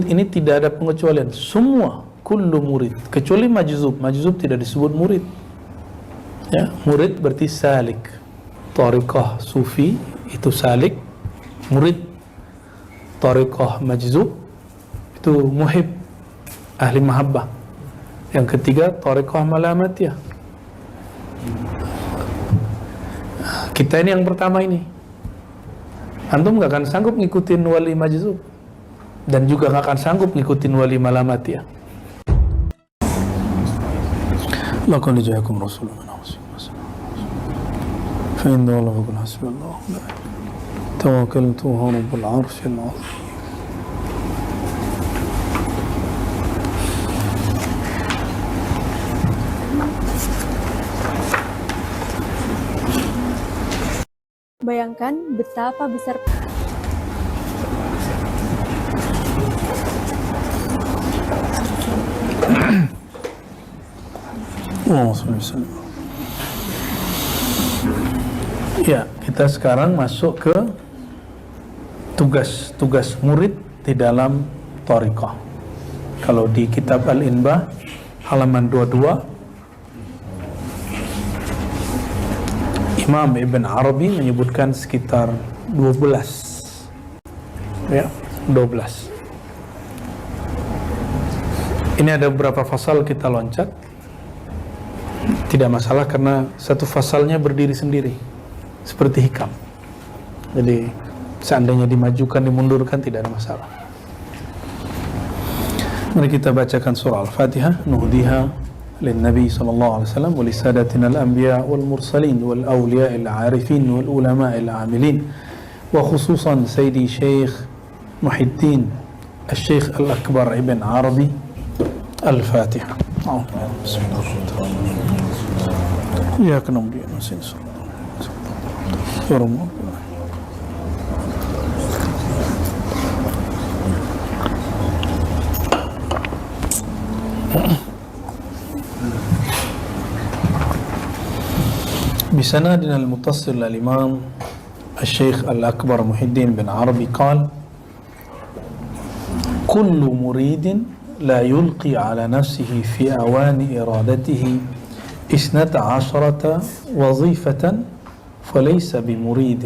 Ini tidak ada pengecualian, semua kullu murid, kecuali majzub. Majzub tidak disebut murid. Ya, murid berarti salik. Thariqah sufi itu salik, murid. Thariqah majzub itu muhib, ahli mahabbah. Yang ketiga thariqah malamatiyah. Kita ini yang pertama ini. Antum gak akan sanggup ngikutin wali majzub, dan juga gak akan sanggup ngikutin wali malamatiyah. Laqad ja'akum rasulun min anfusikum fa in tawallu faqul hasbiyallahu la ilaha illa tawakkaltu huwa rabbul arsyil azim. Bayangkan betapa besar Ya, kita sekarang masuk ke tugas murid di dalam thariqah. Kalau di kitab Al-Inbah halaman 22, Imam Ibn Arabi menyebutkan sekitar 12. Ya, 12. Ini ada beberapa fasal kita loncat. Tidak masalah karena satu fasalnya berdiri sendiri, seperti hikam. Jadi seandainya dimajukan, dimundurkan, tidak ada masalah. Mari kita bacakan surah Al-Fatihah. Nuhdiha للنبي صلى الله عليه وسلم ولسادتنا الأنبياء والمرسلين والأولياء العارفين والعلماء العاملين وخصوصا سيدي شيخ محي الدين الشيخ الأكبر ابن عربي. الفاتحة. بسم الله الرحمن الرحيم. إياك نعبد وإياك نستعين. بسندنا المتصل للإمام الشيخ الأكبر محي الدين بن عربي قال: كل مريد لا يلقي على نفسه في أوان إرادته 12 وظيفة فليس بمريد.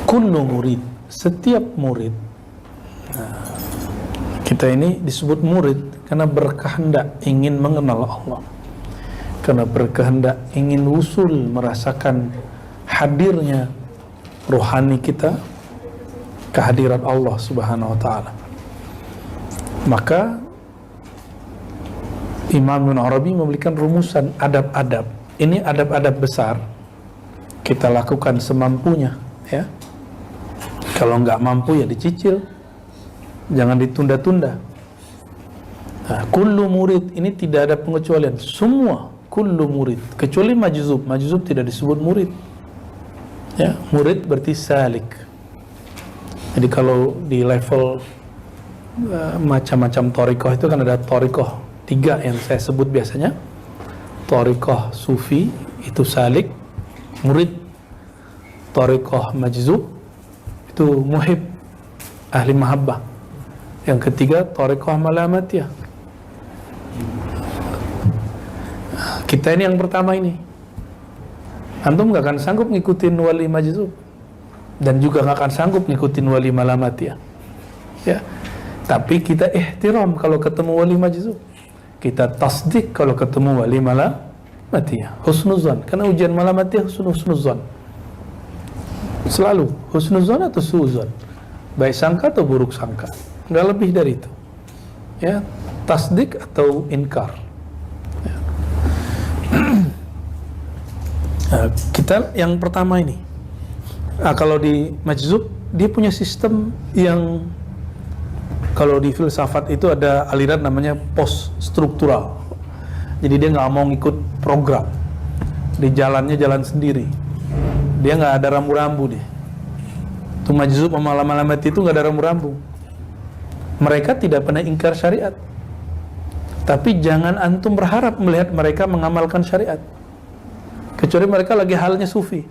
كل مريد, setiap murid. Kita ini disebut murid karena berkehendak ingin mengenal Allah, karena berkehendak ingin wusul, merasakan hadirnya rohani kita, kehadiran Allah Subhanahu wa ta'ala. Maka Imam Ibn Arabi memberikan rumusan adab-adab. Ini adab-adab besar, kita lakukan semampunya, ya. Kalau nggak mampu ya dicicil, jangan ditunda-tunda. Nah, kullu murid, ini tidak ada pengecualian, semua kullu murid, kecuali majzub. Majzub tidak disebut murid. Ya, murid berarti salik. Jadi kalau di level macam-macam thariqah itu kan ada thariqah 3 yang saya sebut biasanya. Thariqah sufi itu salik, murid. Thariqah majzub itu muhib, ahli mahabbah. Yang ketiga thariqah malamatiyah. Kita ini yang pertama ini. Antum gak akan sanggup ngikutin wali majzub, dan juga gak akan sanggup ngikutin wali malamatiyah. Ya. Tapi kita ihtiram kalau ketemu wali majzub, kita tasdik kalau ketemu wali malamatiyah. Husnuzan, karena ujian malamatiyah husnuzan. Selalu husnuzan atau suuzan, baik sangka atau buruk sangka, nggak lebih dari itu. Ya, tasdik atau inkar. Ya. Nah, kita yang pertama ini. Nah, kalau di majzub dia punya sistem yang, kalau di filsafat itu ada aliran namanya post struktural. Jadi dia nggak mau ngikut program, di jalannya jalan sendiri. Dia nggak ada rambu-rambu deh. Itu majzub sama alamat itu nggak ada rambu-rambu. Mereka tidak pernah ingkar syariat, tapi jangan antum berharap melihat mereka mengamalkan syariat, kecuali mereka lagi halnya sufi.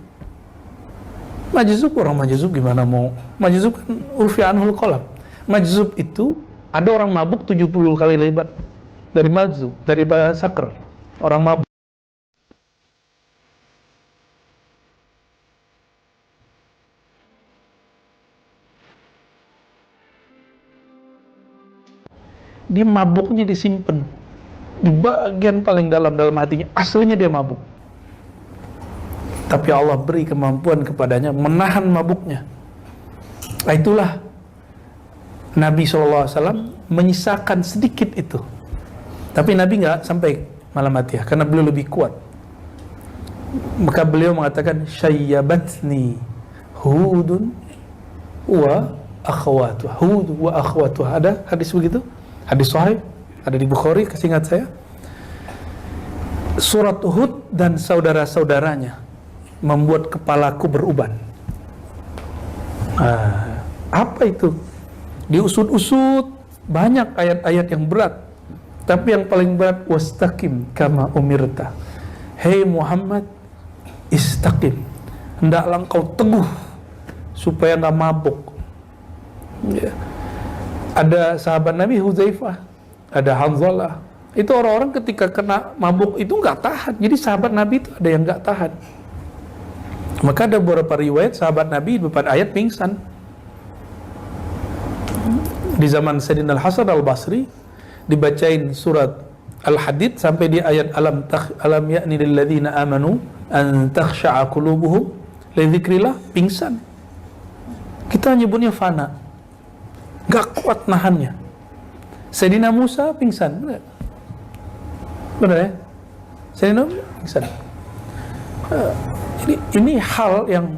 Majzub, orang majzub gimana mau? Majzub kan urfi anhul qalam. Majzub itu ada orang mabuk 70 kali lipat dari majzub, dari sakr. Orang mabuk. Dia mabuknya disimpan di bagian paling dalam hatinya. Aslinya dia mabuk, tapi Allah beri kemampuan kepadanya menahan mabuknya. Nah, itulah Nabi SAW menyisakan sedikit itu. Tapi Nabi nggak sampai malam Atiyah karena beliau lebih kuat. Maka beliau mengatakan, syayyabatni Hudun wa akhwatuha. Hud wa akhwatuha. Ada hadis begitu? Hadis sahih, ada di Bukhari, kesingat saya. Surat Hud dan saudara-saudaranya membuat kepalaku beruban. Apa itu? Diusut-usut, banyak ayat-ayat yang berat. Tapi yang paling berat, wastaqim kama umirta. Hei Muhammad, istaqim. Hendaklah engkau teguh supaya nggak mabuk. Ya. Ada sahabat Nabi Hudzaifah, ada Hanzalah. Itu orang-orang ketika kena mabuk itu nggak tahan. Jadi sahabat Nabi itu ada yang nggak tahan. Maka ada beberapa riwayat sahabat Nabi depan ayat pingsan. Di zaman Sayyidina Al-Hasan Al-Basri dibacain surat Al-Hadid sampai di ayat alam ya'ni lil ladzina amanu an takhsha'a qulubuhum li dzikrillah, pingsan. Kita nyebutnya fana, gak kuat nahannya. Sayyidina Musa pingsan, benar ya? Sayyidina pingsan. Ini hal yang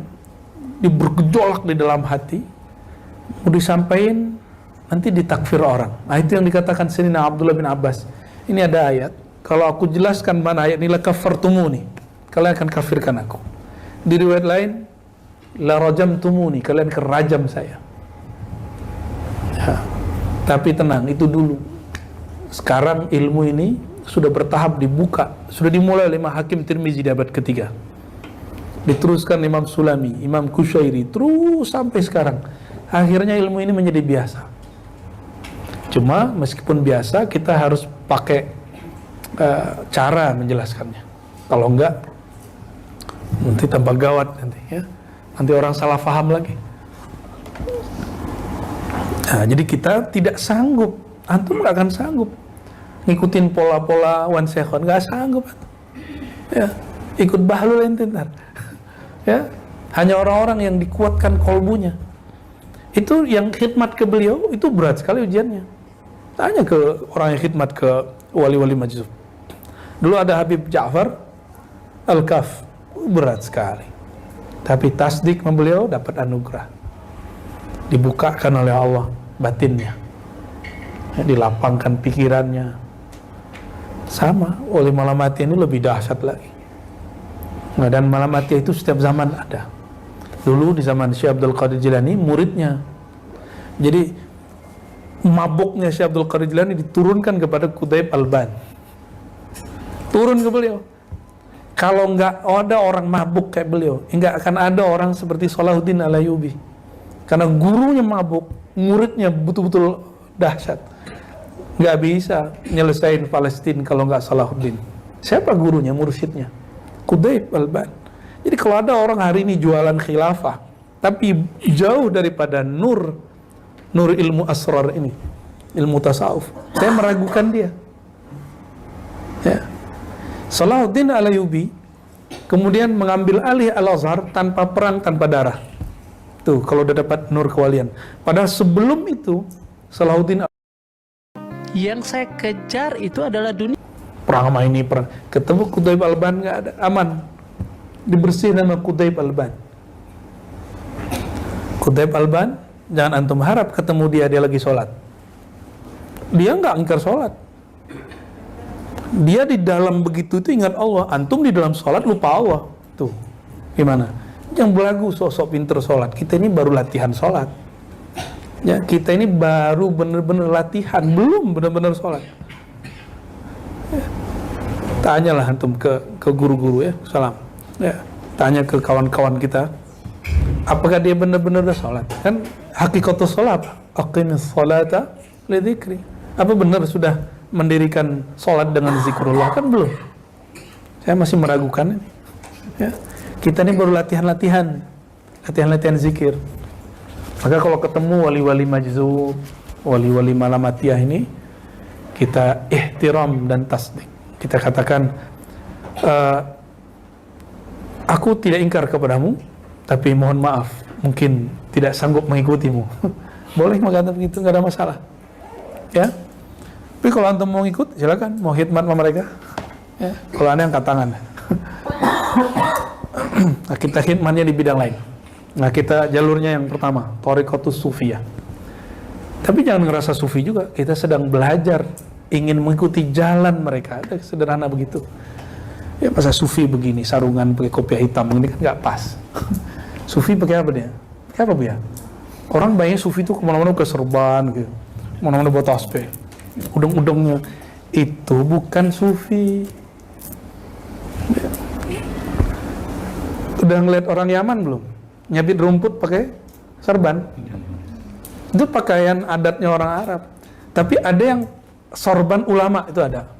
bergejolak di dalam hati, mau disampaikan nanti ditakfir orang. Nah, itu yang dikatakan Sayyidina Abdullah bin Abbas. Ini ada ayat, kalau aku jelaskan mana ayat ini, la kafartumuni, kalian akan kafirkan aku. Di riwayat lain, la rajamtumuni, kalian akan rajam saya. Ya. Tapi tenang, itu dulu. Sekarang ilmu ini sudah bertahap dibuka, sudah dimulai oleh Imam Hakim Tirmizi di abad ketiga, diteruskan Imam Sulami, Imam Kusyairi, terus sampai sekarang. Akhirnya ilmu ini menjadi biasa. Cuma meskipun biasa, kita harus pakai cara menjelaskannya. Kalau enggak, nanti tambah gawat nanti ya. Nanti orang salah paham lagi. Nah, jadi kita tidak sanggup. Antum nggak akan sanggup ngikutin pola-pola Wan Sekhon, nggak sanggup. Ya, ikut Bahlul ente ntar. Ya, hanya orang-orang yang dikuatkan kolbunya. Itu yang khidmat ke beliau itu berat sekali ujiannya. Tanya ke orang yang khidmat ke wali-wali majzub. Dulu ada Habib Ja'far Al-Kaf, berat sekali. Tapi tasdik beliau dapat anugerah. Dibukakan oleh Allah batinnya. Ya, dilapangkan pikirannya. Sama, oleh malam mati ini lebih dahsyat lagi. Nah, dan malam mati itu setiap zaman ada. Dulu di zaman Syekh Abdul Qadir Jilani, muridnya. Jadi mabuknya Syekh Abdul Qadir Jilani diturunkan kepada Quthaib Alban. Turun ke beliau. Kalau nggak ada orang mabuk kayak beliau, nggak akan ada orang seperti Salahuddin Al-Ayyubi. Karena gurunya mabuk, muridnya betul-betul dahsyat. Nggak bisa nyelesain Palestina kalau nggak Salahuddin. Siapa gurunya, mursyidnya? Quthaib Alban. Jadi kalau ada orang hari ini jualan khilafah, tapi jauh daripada nur ilmu asrar ini, ilmu tasawuf, saya meragukan dia. Ya. Salahuddin Al-Ayyubi kemudian mengambil alih Al-Azhar tanpa perang, tanpa darah. Tuh, kalau udah dapat nur kewalian. Padahal sebelum itu, Salahuddin yang saya kejar itu adalah dunia. Perang sama ini, perang. Ketemu Quthaib Alban, nggak ada, aman. Dibersihin sama Quthaib Alban. Quthaib Alban, jangan antum harap ketemu dia lagi sholat. Dia nggak ingkar sholat. Dia di dalam begitu itu ingat Allah. Antum di dalam sholat lupa Allah. Tuh, gimana? Jangan belagu sosok pinter sholat. Kita ini baru latihan sholat. Ya, kita ini baru bener-bener latihan, belum bener-bener sholat. Ya. Tanyalah antum ke guru-guru ya, salam. Ya, tanya ke kawan-kawan kita, apakah dia benar-benar sholat? Kan hakikatus sholat, aqimis sholata lidzikri. Apa benar sudah mendirikan sholat dengan zikrullah? Kan belum. Saya masih meragukan ini. Ya. Kita ini baru latihan zikir. Maka kalau ketemu wali-wali majzub, wali-wali malamatiyah ini, kita ihtiram dan tasdik. Kita katakan, aku tidak ingkar kepadamu, tapi mohon maaf, mungkin tidak sanggup mengikutimu. Boleh mengatakan begitu, nggak ada masalah. Ya. Tapi kalau antum mau ikut, silakan. Mau khidmat sama mereka. Ya. Kalau aneh angkat tangan. Nah, kita khidmatnya di bidang lain. Nah, kita jalurnya yang pertama, thariqatus sufiyah. Tapi jangan ngerasa sufi juga. Kita sedang belajar, ingin mengikuti jalan mereka. Ada sederhana begitu. Ya masa sufi begini, sarungan pakai kopiah hitam, ini kan nggak pas. Sufi pakai apa dia? Pakai apa ya? Orang banyak sufi itu kemana-mana ke serban, gitu. Kemana-mana buat tasbih. Udeng-udengnya itu bukan sufi. Udah ngeliat orang Yaman belum? Nyabit rumput pakai serban. Itu pakaian adatnya orang Arab. Tapi ada yang sorban ulama, itu ada.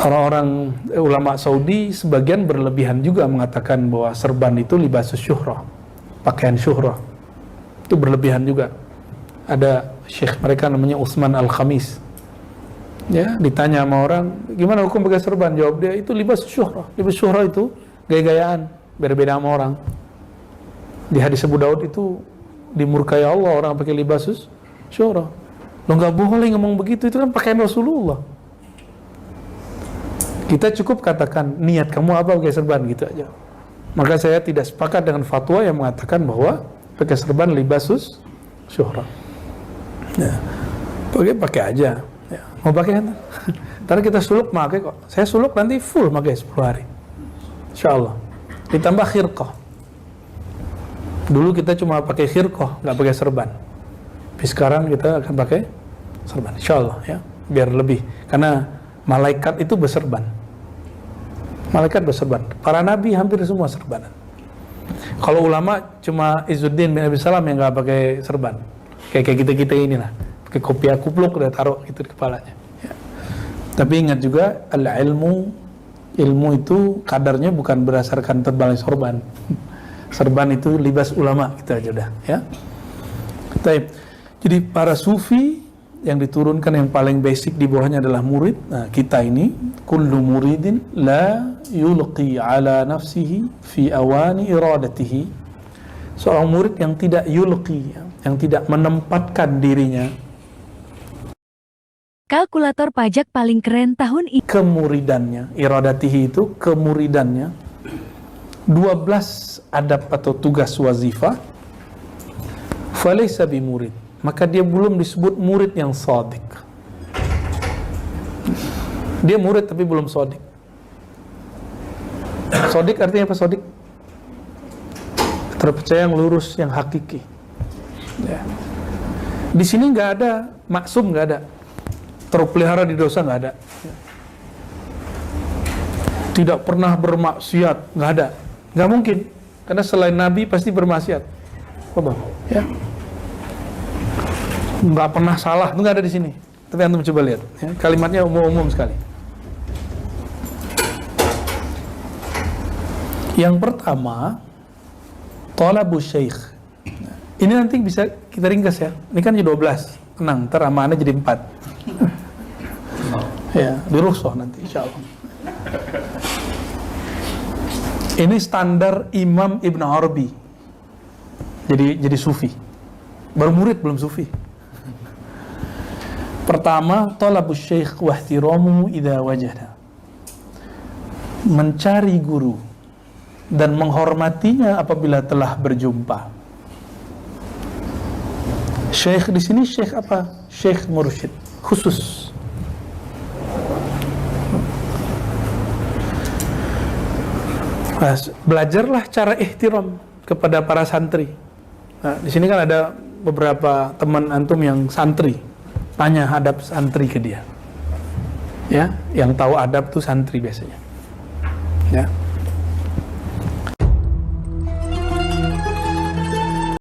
Orang-orang ulama Saudi sebagian berlebihan juga mengatakan bahwa serban itu libasus syuhrah, pakaian syuhrah. Itu berlebihan juga. Ada syekh mereka namanya Utsman Al-Khamis. Ya, ditanya sama orang, gimana hukum pakai serban? Jawab dia, itu libas syuhrah. Libas syuhrah itu gaya-gayaan, beda-beda sama orang. Di hadis Abu Daud itu dimurkai Allah orang pakai libasus syuhrah. Lo nggak boleh ngomong begitu, itu kan pakaian Rasulullah. Kita cukup katakan niat kamu apa pakai serban, gitu aja. Maka saya tidak sepakat dengan fatwa yang mengatakan bahwa pakai serban libasus syuhrah. Ya, pakai aja. Ya, mau pakai kan? Ntar kita suluk pakai kok. Saya suluk nanti full pakai 10 hari. Insyaallah. Ditambah khirqah. Dulu kita cuma pakai khirqah, nggak pakai serban. Tapi sekarang kita akan pakai serban. Insyaallah ya, biar lebih. Karena malaikat itu berserban. Malaikat berserban. Para nabi hampir semua serbanan. Kalau ulama cuma Izzuddin bin Abi Salam yang nggak pakai serban. Kayak kita inilah. Pakai kopiah kupluk udah taruh gitu di kepalanya. Ya. Tapi ingat juga ilmu itu kadarnya bukan berdasarkan tebalnya sorban. Serban itu libas ulama, kita aja udah ya. Jadi para sufi yang diturunkan yang paling basic di bawahnya adalah murid. Nah, kita ini kullu muridin la yulqi ala nafsihi fi awani iradatihi. Seorang murid yang tidak yulqi, yang tidak menempatkan dirinya. Kalkulator pajak paling keren tahun ini. Kemuridannya, iradatihi itu kemuridannya. 12 adab atau tugas wazifah. Falaysa bimurid. Maka dia belum disebut murid yang shadiq. Dia murid tapi belum shadiq. Shadiq artinya apa shadiq? Terpercaya, yang lurus, yang hakiki. Ya. Di sini nggak ada maksum, nggak ada. Terpelihara di dosa, nggak ada. Tidak pernah bermaksiat, nggak ada. Nggak mungkin, karena selain Nabi pasti bermaksiat. Apa? Ya. Nggak pernah salah, itu nggak ada di sini. Tapi antum coba lihat, ya. Kalimatnya umum-umum sekali. Yang pertama, thalabus syekh. Ini nanti bisa kita ringkas ya. Ini kan jadi 12. Tenang, ntar amanah jadi 4. Ya, dirusuh nanti insyaallah. Ini standar Imam Ibn Arabi. Jadi sufi. Baru murid belum sufi. Pertama, talabus syekh wa ihtiramuhu idza wajada. Mencari guru dan menghormatinya apabila telah berjumpa. Syekh di sini syekh apa? Syekh mursyid khusus. Belajarlah cara ihtiram kepada para santri. Nah, di sini kan ada beberapa teman antum yang santri. Tanya adab santri ke dia. Ya, yang tahu adab tuh santri biasanya. Ya.